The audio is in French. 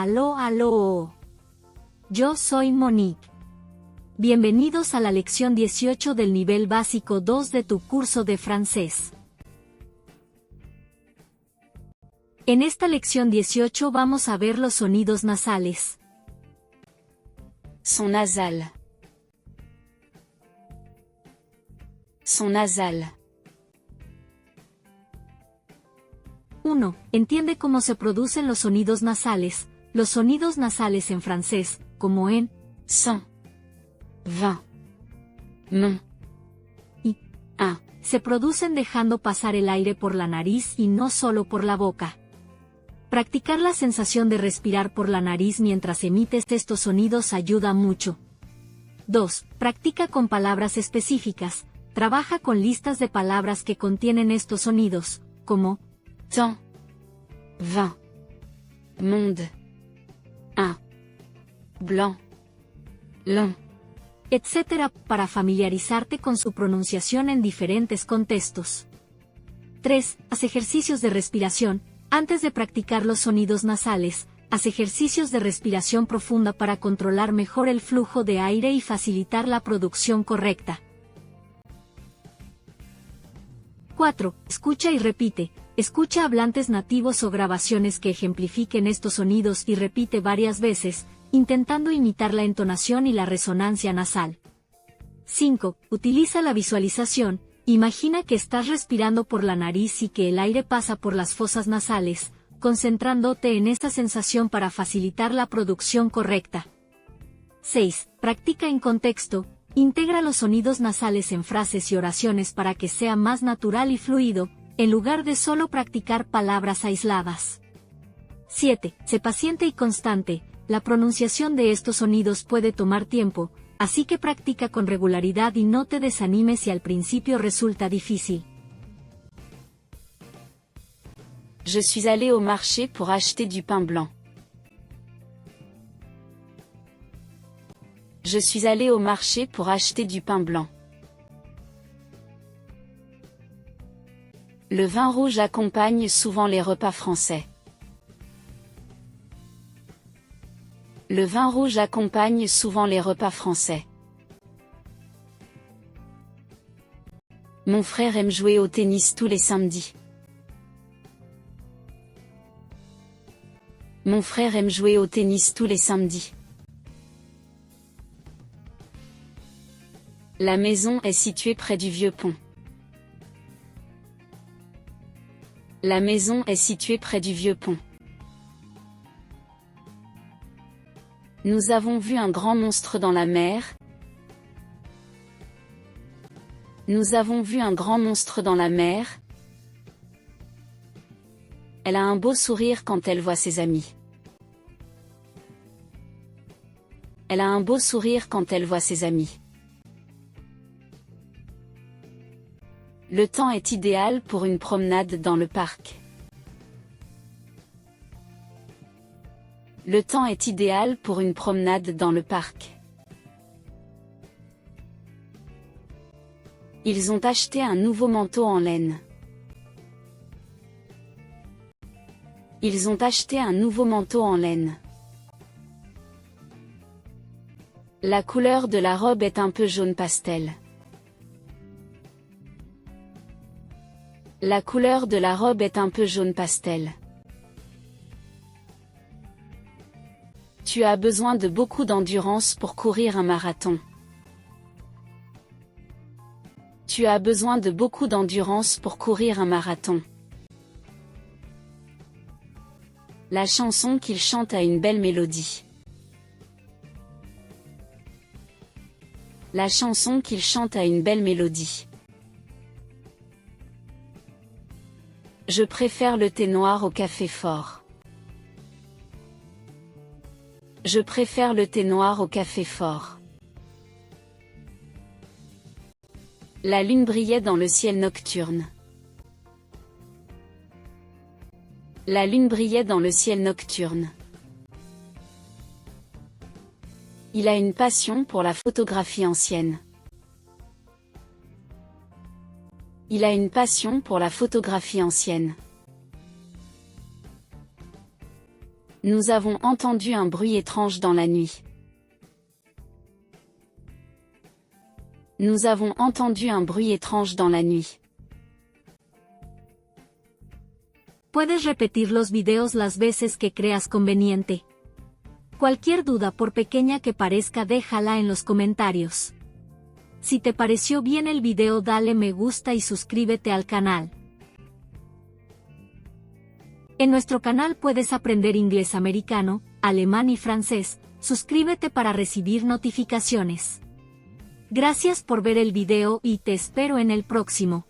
Aló, aló. Yo soy Monique. Bienvenidos a la lección 18 del nivel básico 2 de tu curso de francés. En esta lección 18 vamos a ver los sonidos nasales. Son nasal. Son nasal. 1. Entiende cómo se producen los sonidos nasales. Los sonidos nasales en francés, como en 100, 20, mon, y 1, se producen dejando pasar el aire por la nariz y no solo por la boca. Practicar la sensación de respirar por la nariz mientras emites estos sonidos ayuda mucho. 2. Practica con palabras específicas. Trabaja con listas de palabras que contienen estos sonidos, como temps, 20, monde, 1, blanc, long, etc. para familiarizarte con su pronunciación en diferentes contextos. 3. Haz ejercicios de respiración. Antes de practicar los sonidos nasales, haz ejercicios de respiración profunda para controlar mejor el flujo de aire y facilitar la producción correcta. 4. Escucha y repite. Escucha hablantes nativos o grabaciones que ejemplifiquen estos sonidos y repite varias veces, intentando imitar la entonación y la resonancia nasal. 5. Utiliza la visualización. Imagina que estás respirando por la nariz y que el aire pasa por las fosas nasales, concentrándote en esta sensación para facilitar la producción correcta. 6. Practica en contexto. Integra los sonidos nasales en frases y oraciones para que sea más natural y fluido, en lugar de solo practicar palabras aisladas. 7. Sé paciente y constante. La pronunciación de estos sonidos puede tomar tiempo, así que practica con regularidad y no te desanimes si al principio resulta difícil. Je suis allé au marché pour acheter du pain blanc. Je suis allé au marché pour acheter du pain blanc. Le vin rouge accompagne souvent les repas français. Le vin rouge accompagne souvent les repas français. Mon frère aime jouer au tennis tous les samedis. Mon frère aime jouer au tennis tous les samedis. La maison est située près du vieux pont. La maison est située près du vieux pont. Nous avons vu un grand monstre dans la mer. Nous avons vu un grand monstre dans la mer. Elle a un beau sourire quand elle voit ses amis. Elle a un beau sourire quand elle voit ses amis. Le temps est idéal pour une promenade dans le parc. Le temps est idéal pour une promenade dans le parc. Ils ont acheté un nouveau manteau en laine. Ils ont acheté un nouveau manteau en laine. La couleur de la robe est un peu jaune pastel. La couleur de la robe est un peu jaune pastel. Tu as besoin de beaucoup d'endurance pour courir un marathon. Tu as besoin de beaucoup d'endurance pour courir un marathon. La chanson qu'il chante a une belle mélodie. La chanson qu'il chante a une belle mélodie. Je préfère le thé noir au café fort. Je préfère le thé noir au café fort. La lune brillait dans le ciel nocturne. La lune brillait dans le ciel nocturne. Il a une passion pour la photographie ancienne. Il a une passion pour la photographie ancienne. Nous avons entendu un bruit étrange dans la nuit. Nous avons entendu un bruit étrange dans la nuit. Puedes repetir los videos las veces que creas conveniente. Cualquier duda, por pequeña que parezca, déjala en los comentarios. Si te pareció bien el video, dale me gusta y suscríbete al canal. En nuestro canal puedes aprender inglés americano, alemán y francés. Suscríbete para recibir notificaciones. Gracias por ver el video y te espero en el próximo.